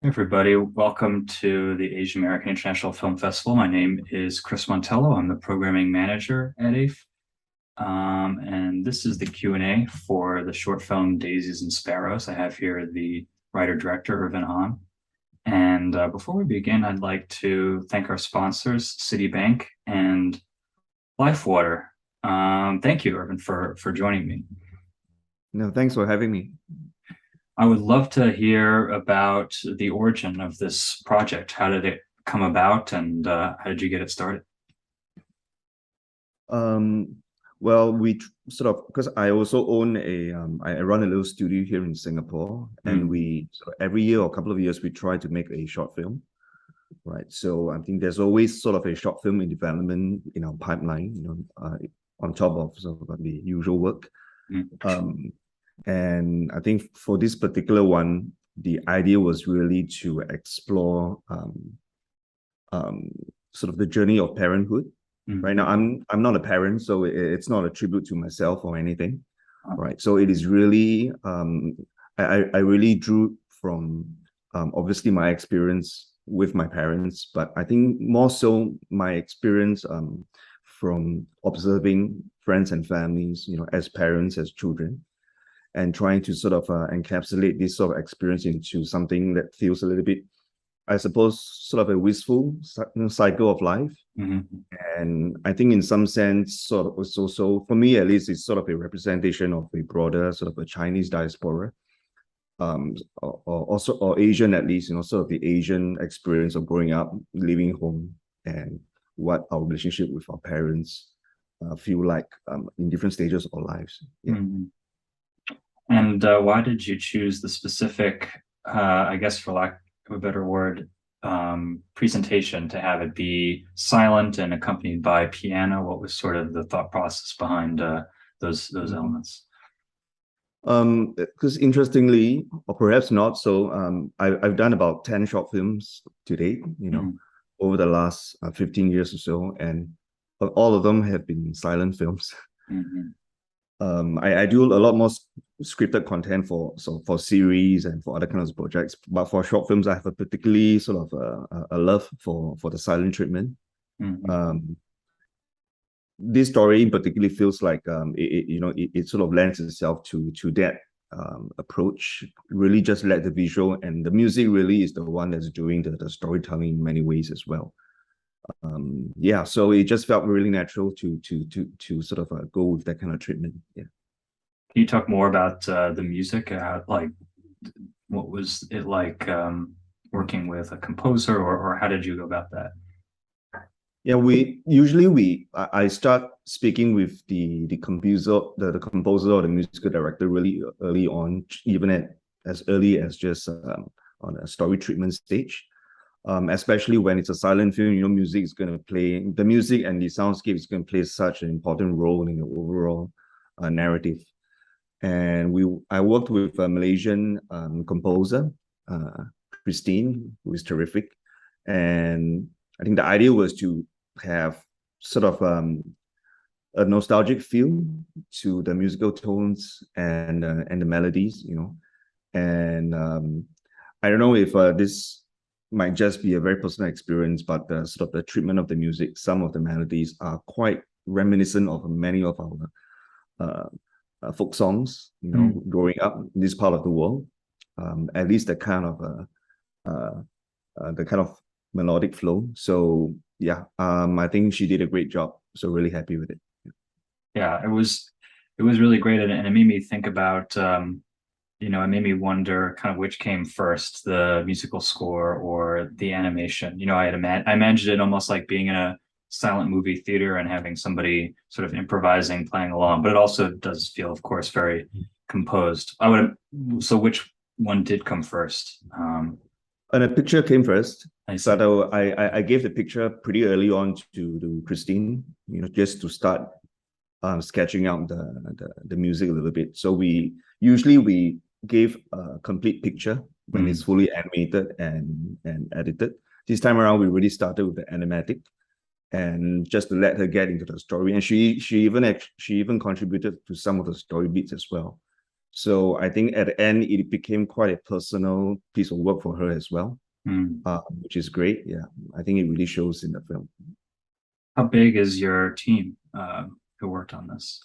Hey everybody, welcome to the Asian American International Film Festival. My name is Kris Montello. I'm the programming manager at AIFF. And this is the Q&A for the short film Daisies and Sparrows. I have here the writer-director, Irvin An. And before we begin, I'd like to thank our sponsors, Citibank and Lifewater. Thank you, Irvin, for joining me. No, thanks for having me. I would love to hear about the origin of this project. How did it come about, and how did you get it started? Um, well, sort of because I also own I run a little studio here in Singapore, and we every year or a couple of years we try to make a short film, right? So I think there's always sort of a short film in development in our pipeline, on top of sort of the usual work. Um, and I think for this particular one, the idea was really to explore sort of the journey of parenthood. Right now, I'm not a parent, so it's not a tribute to myself or anything, right? So it is really I really drew from obviously my experience with my parents, but I think more so my experience from observing friends and families, as parents, as children, and trying to sort of encapsulate this sort of experience into something that feels a little bit, I suppose, sort of a wistful cycle of life. And I think in some sense, sort of so for me at least, it's sort of a representation of a broader sort of a Chinese diaspora, or also or Asian at least, sort of the Asian experience of growing up, leaving home, and what our relationship with our parents feel like in different stages of our lives. Yeah. And why did you choose the specific, I guess for lack of a better word, presentation to have it be silent and accompanied by piano? What was sort of the thought process behind those elements? Because interestingly, or perhaps not so, I've done about 10 short films to date, over the last 15 years or so, and all of them have been silent films. I do a lot more scripted content for series and for other kinds of projects, but for short films, I have a particularly sort of a love for the silent treatment. This story in particular feels like it sort of lends itself to that approach. Really, just let the visual and the music really is the one that's doing the storytelling in many ways as well. Yeah, so it just felt really natural to sort of go with that kind of treatment. Yeah. Can you talk more about the music? Like, what was it like working with a composer, or how did you go about that? Yeah, I start speaking with the composer, the composer or the musical director really early on, even as early as just on a story treatment stage. Especially when it's a silent film, music is going to play, the music and the soundscape is going to play such an important role in the overall narrative. And I worked with a Malaysian composer, Christine, who is terrific. And I think the idea was to have sort of a nostalgic feel to the musical tones and the melodies, And I don't know if this might just be a very personal experience, but the sort of the treatment of the music, some of the melodies are quite reminiscent of many of our folk songs, growing up in this part of the world. At least the kind of melodic flow. So yeah, I think she did a great job. So really happy with it. Yeah, it was really great, and it made me think about it made me wonder kind of which came first, the musical score or the animation. I imagined it almost like being in a silent movie theater and having somebody sort of improvising, playing along, but it also does feel, of course, very composed. So which one did come first? And a picture came first. I see. But I gave the picture pretty early on to Christine, just to start sketching out the music a little bit. So we gave a complete picture when it's fully animated and edited. This time around, we really started with the animatic, and just to let her get into the story. And she even contributed to some of the story beats as well. So I think at the end, it became quite a personal piece of work for her as well, which is great. Yeah, I think it really shows in the film. How big is your team who worked on this?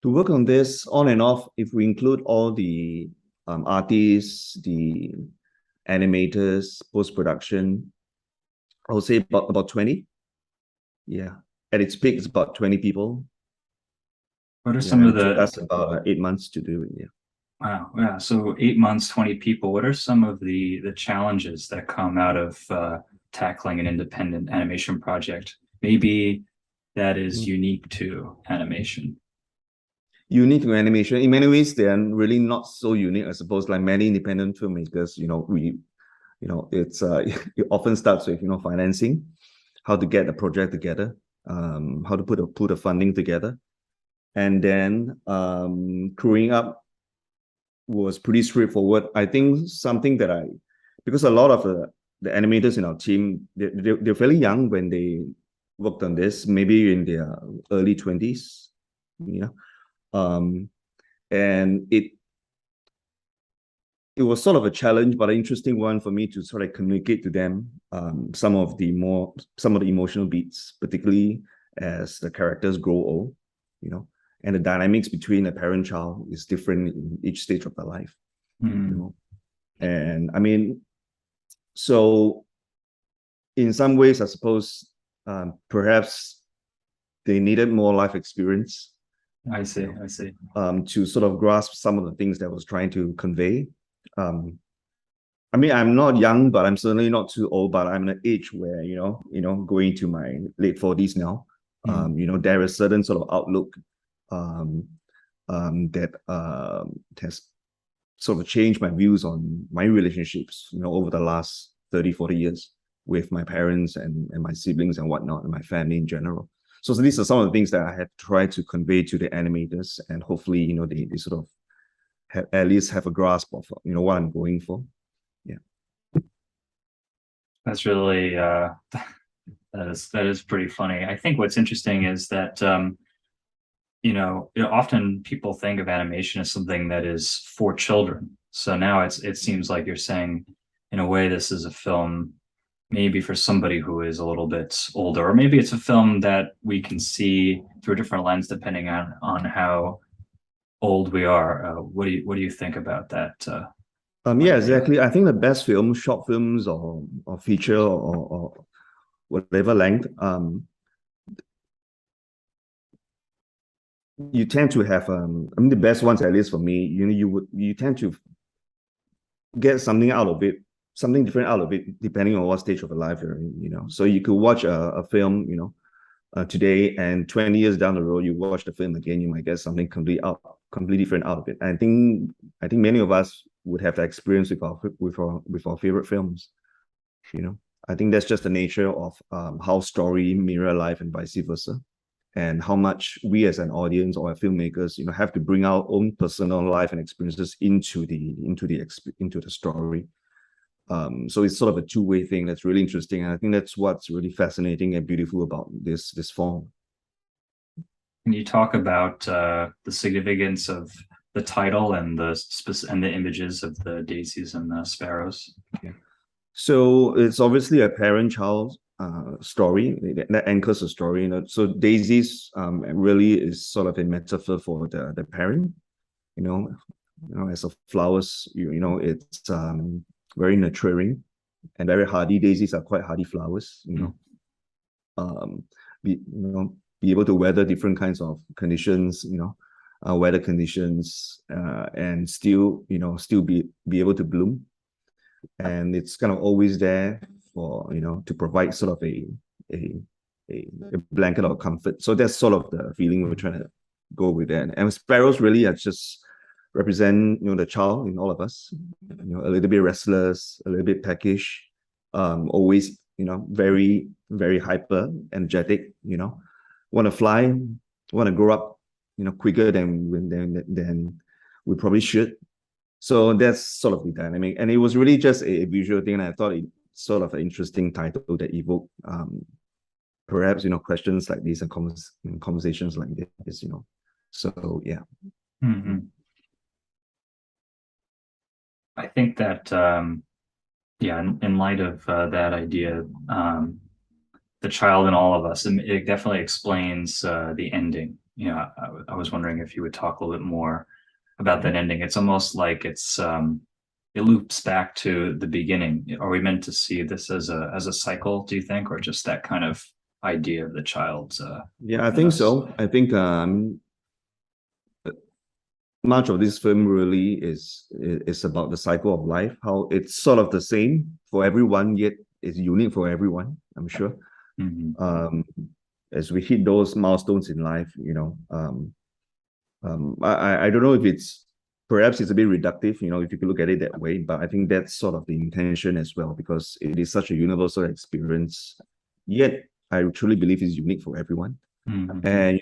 To work on this on and off, if we include all the artists, the animators, post-production, I would say about 20. Yeah. At its peak, it's about 20 people. What are Yeah, some and of it took the us about 8 months to do it. Yeah. Wow, yeah. So 8 months, 20 people. What are some of the challenges that come out of tackling an independent animation project? Maybe that is unique to animation. Unique to animation. In many ways, they are really not so unique, I suppose, like many independent filmmakers, it's it often starts with, financing, how to get the project together, how to put the funding together. And then growing up was pretty straightforward. I think something that because a lot of the animators in our team, they're fairly young when they worked on this, maybe in their early 20s. Yeah. And it was sort of a challenge, but an interesting one for me to sort of communicate to them some of the emotional beats, particularly as the characters grow old, and the dynamics between a parent-child is different in each stage of their life. And I mean, so in some ways, I suppose perhaps they needed more life experience. I see. To sort of grasp some of the things that I was trying to convey. I mean, I'm not young, but I'm certainly not too old. But I'm at an age where going to my late 40s now. There is certain sort of outlook that has sort of changed my views on my relationships, over the last 30, 40 years with my parents and my siblings and whatnot, and my family in general. So these are some of the things that I have tried to convey to the animators, and hopefully, they sort of at least have a grasp of, what I'm going for. Yeah. That's really that is pretty funny. I think what's interesting is that often people think of animation as something that is for children. So now it seems like you're saying, in a way, this is a film maybe for somebody who is a little bit older, or maybe it's a film that we can see through a different lens depending on how old we are. What do you think about that? Yeah, exactly. I think the best films, short films or feature or whatever length, you tend to have I mean the best ones, at least for me, you tend to get something out of it, something different out of it, depending on what stage of your life you're in. So you could watch a film, today, and 20 years down the road, you watch the film again, you might get something completely different out of it. And I think many of us would have that experience with our favorite films. I think that's just the nature of how story mirror life and vice versa, and how much we as an audience or filmmakers, have to bring our own personal life and experiences into the story. So it's sort of a two-way thing that's really interesting, and I think that's what's really fascinating and beautiful about this form. Can you talk about the significance of the title and the images of the daisies and the sparrows? Yeah. So it's obviously a parent-child story that anchors the story. So daisies really is sort of a metaphor for the parent. As of flowers, it's very nurturing and very hardy. Daisies are quite hardy flowers. Be able to weather different kinds of conditions. Weather conditions, and still be able to bloom. And it's kind of always there for to provide sort of a blanket of comfort. So that's sort of the feeling we're trying to go with that. And sparrows really are just represent the child in all of us, a little bit restless, a little bit peckish, always very, very hyper energetic, want to fly, want to grow up quicker than we probably should. So that's sort of the dynamic, and it was really just a visual thing, and I thought it's sort of an interesting title that evoked perhaps questions like these and conversations like this. So yeah. I think that yeah, in light of that idea, the child in all of us, and it definitely explains the ending. I was wondering if you would talk a little bit more about that ending. It's almost like it loops back to the beginning. Are we meant to see this as a cycle, do you think, or just that kind of idea of the child's Yeah, I within think us? so. I think much of this film really is about the cycle of life, how it's sort of the same for everyone, yet it's unique for everyone, I'm sure. Mhm. As we hit those milestones in life, I don't know if perhaps it's a bit reductive, if you could look at it that way, but I think that's sort of the intention as well, because it is such a universal experience, yet I truly believe it's unique for everyone. Mhm. And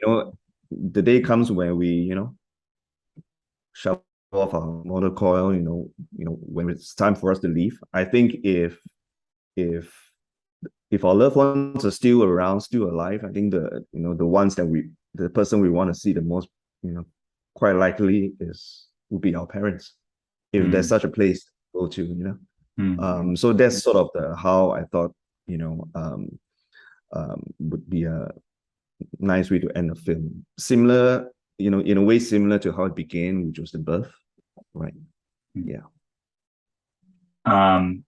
the day comes when we, shut off our motor coil, when it's time for us to leave. I think if if our loved ones are still around, still alive, I think the ones the person we want to see the most, quite likely would be our parents, if there's Mhm. such a place to go to, Mhm. So that's sort of how I thought, would be a nice way to end the film. Similar, in a way similar to how it began, which was the birth, right? Mhm. Yeah. Um,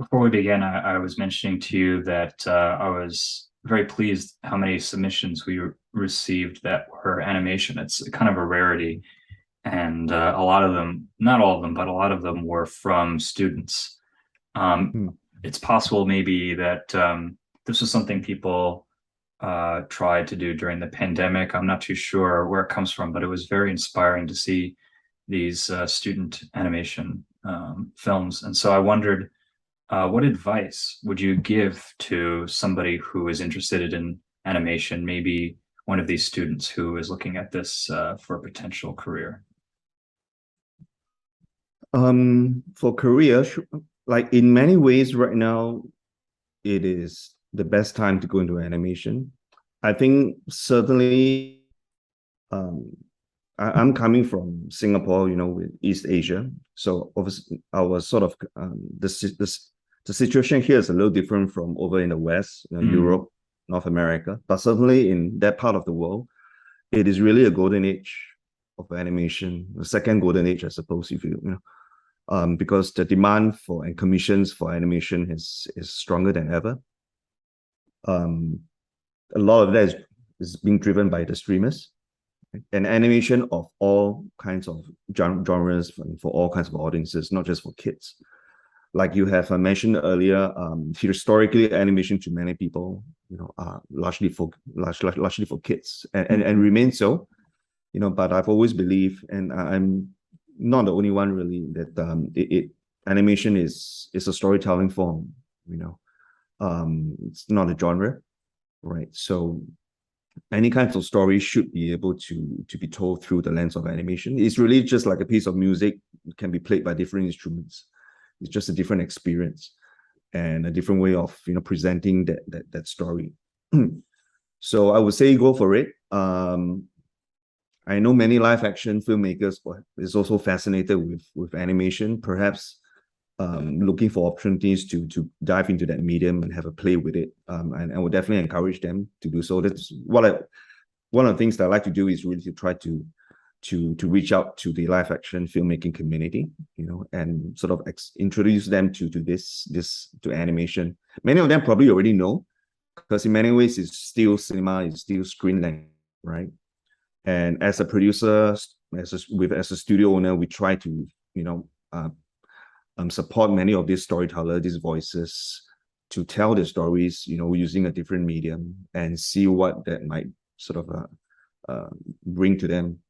Before we begin, I was mentioning to you that I was very pleased how many submissions we received that were animation. It's kind of a rarity, and a lot of them, not all of them, but a lot of them were from students. Um, Hmm. it's possible maybe that this was something people tried to do during the pandemic. I'm not too sure where it comes from, but it was very inspiring to see these student animation films. And so I wondered, what advice would you give to somebody who is interested in animation, maybe one of these students who is looking at this for a potential career? For Korea, like in many ways right now, it is the best time to go into animation. I think certainly, um, I'm coming from Singapore, with East Asia. So obviously our sort of the situation here is a little different from over in the West, Mm, Europe, North America. But certainly in that part of the world, it is really a golden age of animation, the second golden age, I suppose, if because the demand for and commissions for animation is stronger than ever. Um, a lot of that is being driven by the streamers, and animation of all kinds of genres for all kinds of audiences, not just for kids. Like you have mentioned earlier, historically, animation to many people, largely for kids, and remain so. But I've always believed, and I'm not the only one really, that animation is a storytelling form. It's not a genre, right? So any kinds of story should be able to be told through the lens of animation. It's really just like a piece of music. It can be played by different instruments. It's just a different experience and a different way of presenting that story. So I would say go for it. I know many live action filmmakers is also fascinated with animation, perhaps looking for opportunities to dive into that medium and have a play with it. And I would definitely encourage them to do so. That's one of the things that I like to do is really to try to reach out to the live action filmmaking community, and sort of introduce them to animation. Many of them probably already know, because in many ways it's still cinema, it's still screen language, right? And as a producer, as a studio owner, we try to support many of these storytellers, these voices, to tell the stories, using a different medium, and see what that might sort of bring to them.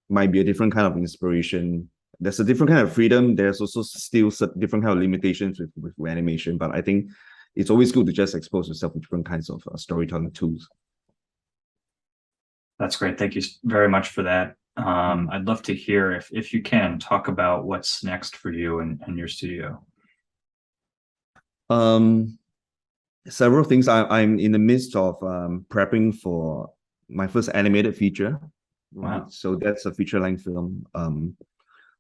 Might be a different kind of inspiration. There's a different kind of freedom. There's also still different kind of limitations with animation, but I think it's always good to just expose yourself to different kinds of storytelling tools. that's great. Thank you very much for that. I'd love to hear if you can talk about what's next for you and your studio. Um, Several things. I'm in the midst of prepping for my first animated feature, right? Wow. So that's a feature length film.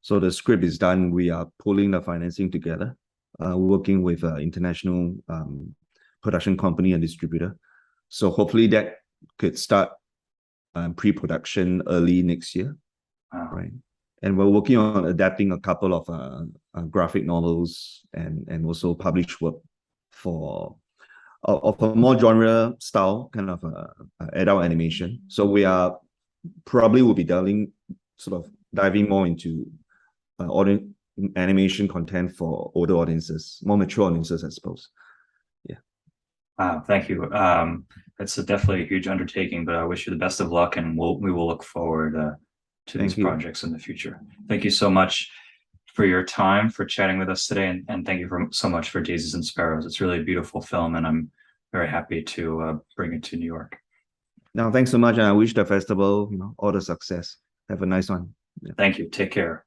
So the script is done. We are pulling the financing together, working with an international production company and distributor. So hopefully that could start pre-production early next year, right? And we're working on adapting a couple of graphic novels and also published work for of a more genre style kind of adult animation. So we are probably will be diving more into animation content for older audiences, more mature audiences, I suppose. Thank you. It's definitely a huge undertaking, but I wish you the best of luck, and we will look forward to these projects in the future. Thank you so much for your time, for chatting with us today, and thank you so much for Daisies and Sparrows. It's really a beautiful film, and I'm very happy to bring it to New York. Now, thanks so much, and I wish the festival all the success. Have a nice one. Thank you. Take care.